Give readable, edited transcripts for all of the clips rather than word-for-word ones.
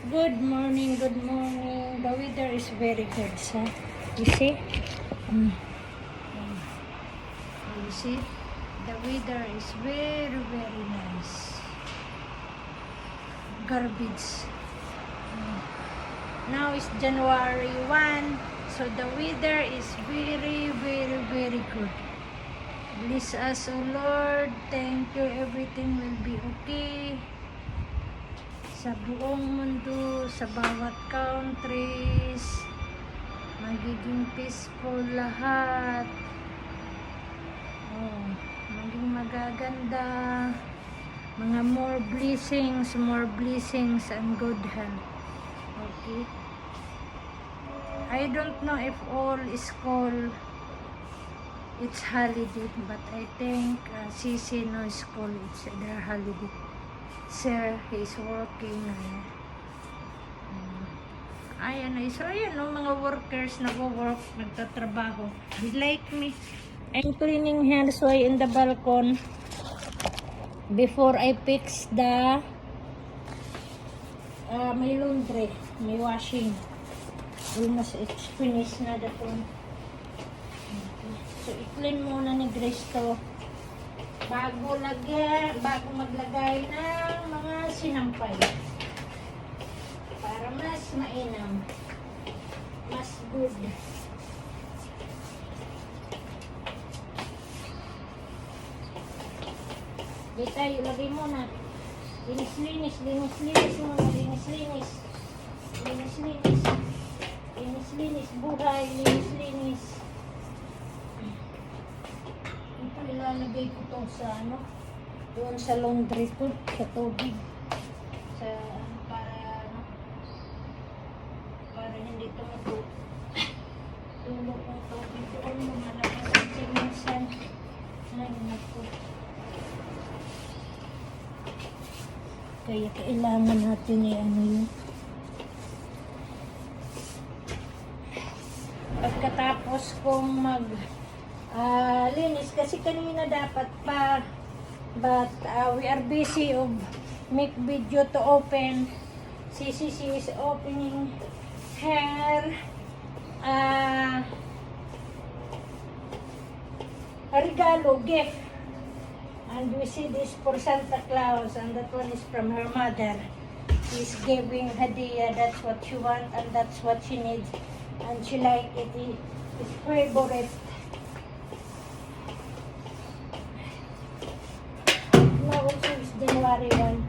Good morning, good morning. The weather is very good, so you see? Mm. You see? The weather is very, very nice. Garbage. Now is January 1, so the weather is very, very, very good. Bless us, O Lord. Thank you. Everything will be okay. Sa buong mundo, sa bawat countries, magiging peaceful lahat. Oh, maging magaganda. Mga more blessings and good health. Okay? I don't know if all school it's holiday, but I think CC no school it's their holiday. Sir, he's working. Ayan na. So, ayan no, mga workers nag-work, nagtatrabaho. Like me. I'm cleaning hands while in the balcony before I fix the my laundry, my washing. Almost it's finished na that one. So, i-clean muna ni Grace to bago maglagay ng mga sinampay para mas mainam, mas good. Dito, ilagay muna. Linis muna. Linis buhay, linis. Ito ilalagay ko to sa doon sa laundry ko, sa tubig. Sa para hindi tumutulo. Tulog ang tubig doon, lumalabas ang sinisan. Ay, naku. Kaya kailangan natin yun. Pagkatapos kong linis, kasi kanina dapat pa, but we are busy of make video to open. CCC is opening her regalo, gift. And we see this for Santa Claus, and that one is from her mother. She's giving hadiah, that's what she wants, and that's what she needs. And she like it, it's favorite. Now also is January 1.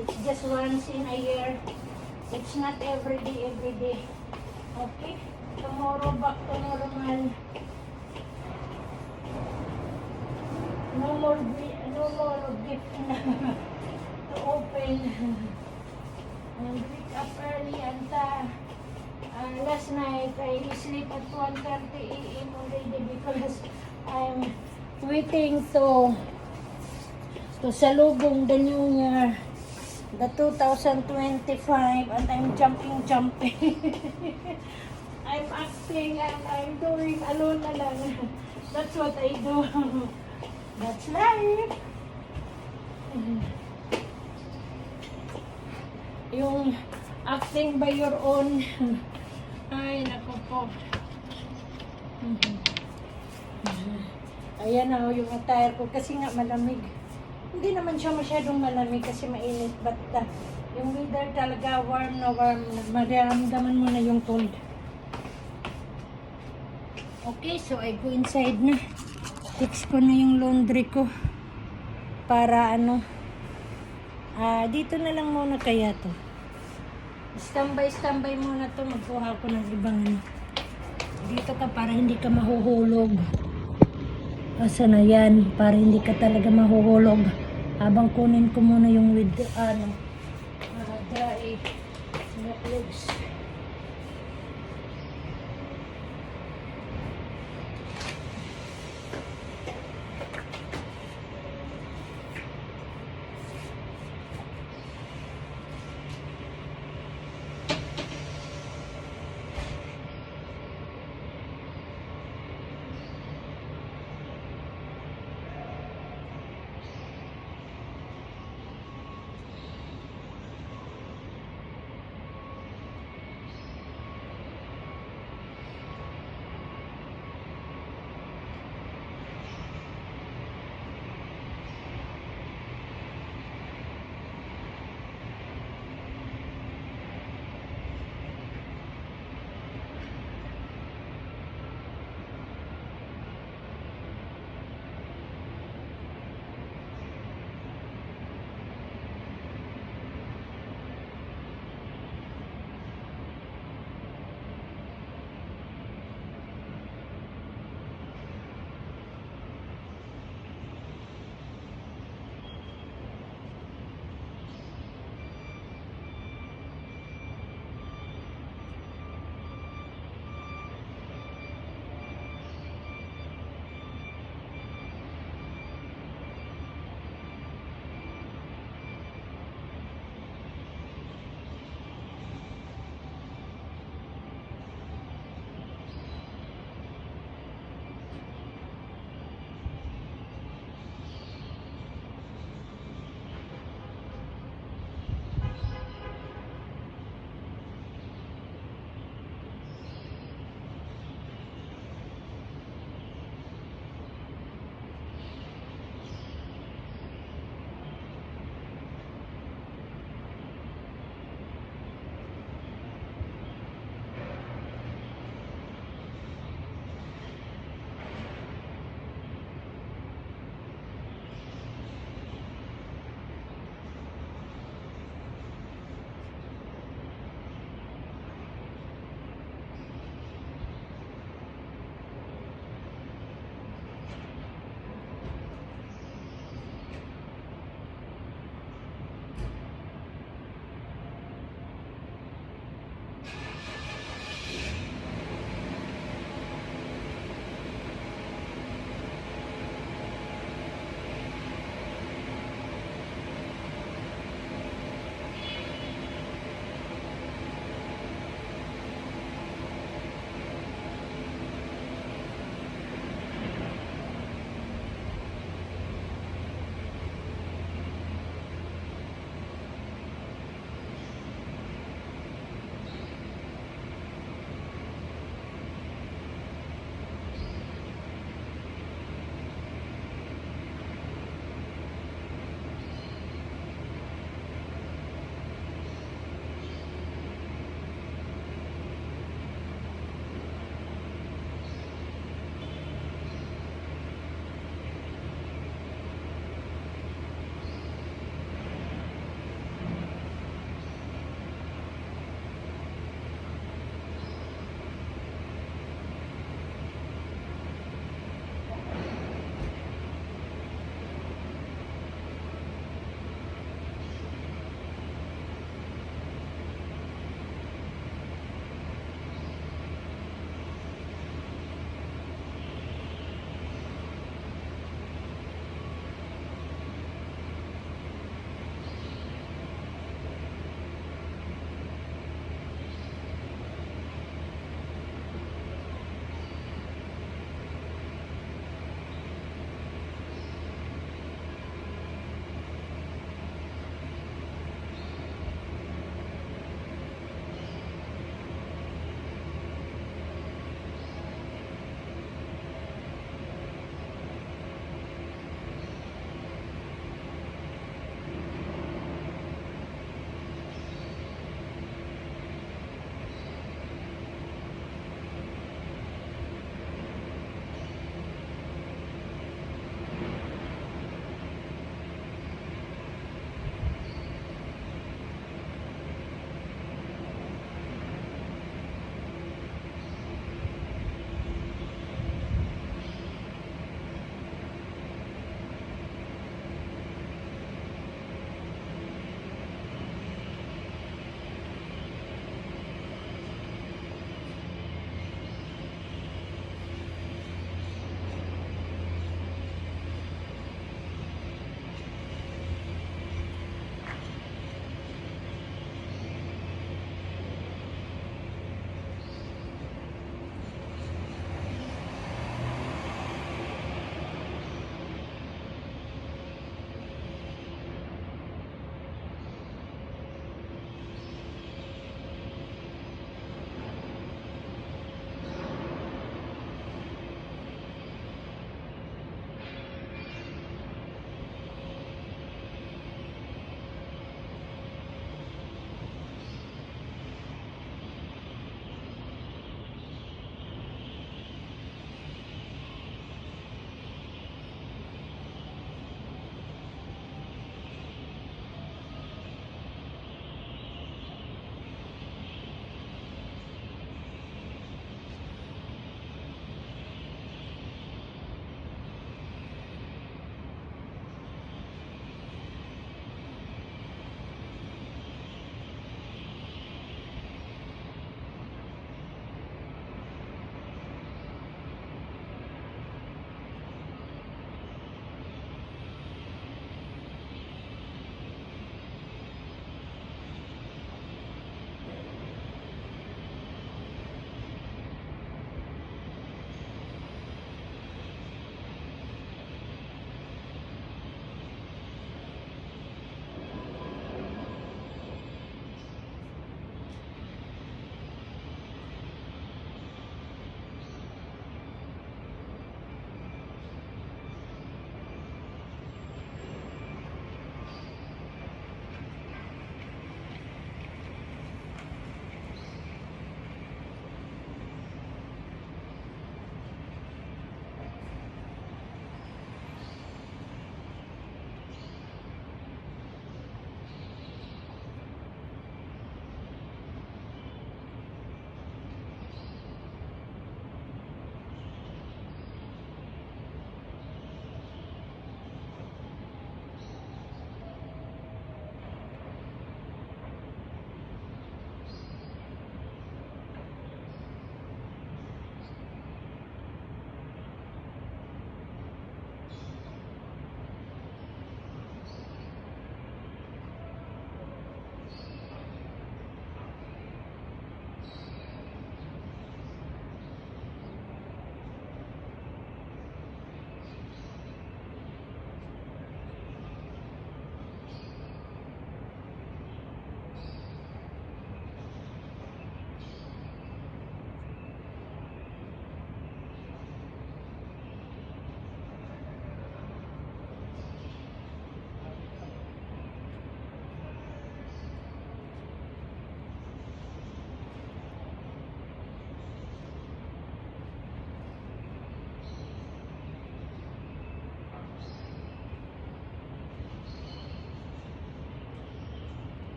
It's just once in a year. It's not every day. Okay? Tomorrow, back to normal. No more gift to open. And wake up early and last night I sleep at 1:30 AM already because I'm waiting to salubong the new year, the 2025, and I'm jumping. I'm acting and I'm doing alone na lang. That's what I do. That's life. Yung acting by your own. Ay, naku po. Ayan na yung attire ko kasi nga malamig. Hindi naman siya masyadong malamig kasi mainit. But yung weather talaga warm na warm. Maramdaman mo na yung cold. Okay, so I go inside na. Fix ko na yung laundry ko. Para dito na lang muna kaya to. Standby muna to. Magkuha ko ng ibang dito ka para hindi ka mahuhulog. Asa na yan? Para hindi ka talaga mahuhulog. Habang kunin ko muna yung with dry clothes.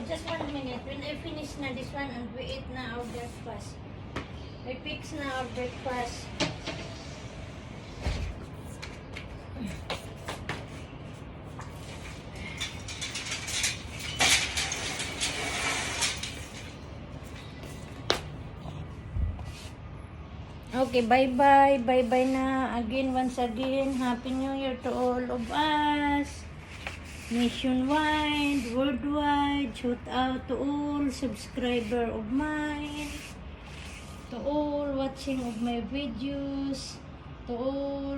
just 1 minute. When I finish na this one and we eat na our breakfast. We fix na our breakfast. Okay, bye-bye. Bye-bye na. Again, once again, Happy New Year to all of us. Nationwide, worldwide, shout out to all subscriber of mine, to all watching of my videos, to all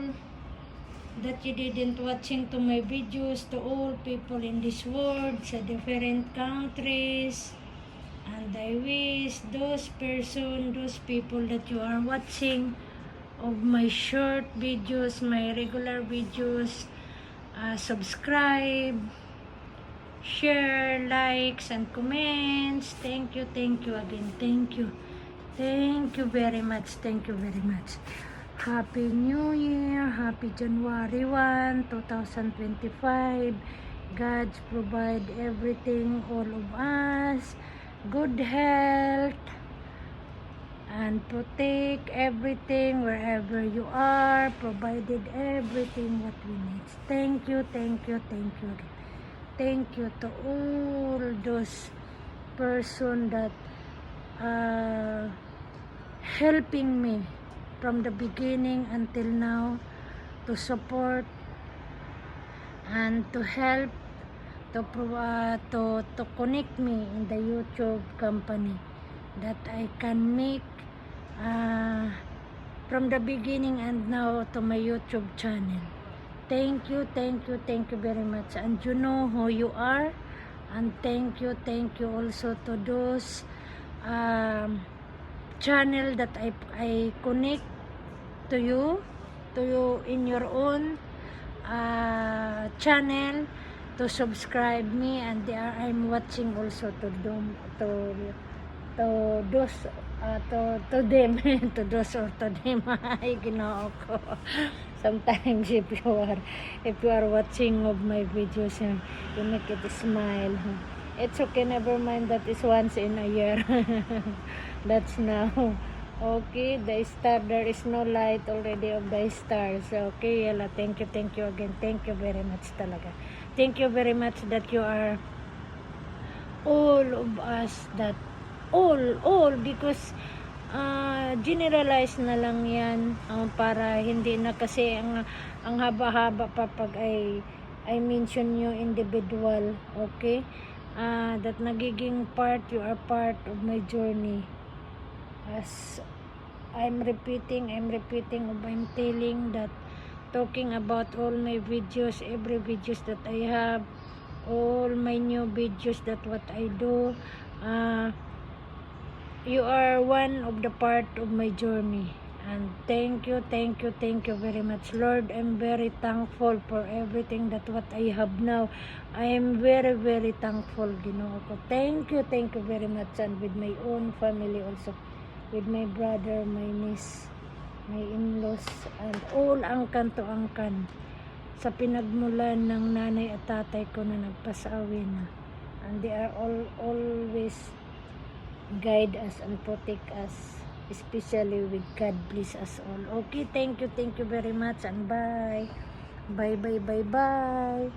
that you didn't watching to my videos, to all people in this world, sa different countries. And I wish those people that you are watching of my short videos, my regular videos, subscribe, share, likes, and comments. Thank you again. Thank you very much. Thank you very much. Happy New Year. Happy January 1, 2025. God provide everything, all of us. Good health. And protect everything wherever you are. Provided everything what we need. Thank you. Thank you to all those person that helping me from the beginning until now, to support and to help to connect me in the YouTube company that I can make from the beginning and now to my YouTube channel. Thank you very much, and you know who you are. And thank you also to those channel that I connect to you in your own channel to subscribe me, and I'm watching also to them to them to those or to them. Ay, ginoo ko. Sometimes if you are watching of my videos, you make it smile. It's okay, never mind, that is once in a year. That's now. Okay, the star, there is no light already of the stars. Okay, yala, thank you again. Thank you very much talaga. Thank you very much that you are all of us, that all because generalize na lang yan, para hindi na, kasi ang haba-haba pa pag I mention you individual. Okay, that nagiging part, you are part of my journey. As I'm repeating, I'm telling that, talking about all my videos, every videos that I have, all my new videos, that what I do, you are one of the part of my journey. And thank you very much, Lord. I'm very thankful for everything that what I have now. I am very thankful, Ginoo ko. Thank you very much. And with my own family also, with my brother, my niece, my in-laws, and all angkan to angkan, sa pinagmulan ng nanay at tatay ko na nagpasawi na. And they are always guide us and protect us, especially with God bless us all. Okay, thank you very much, and bye. Bye.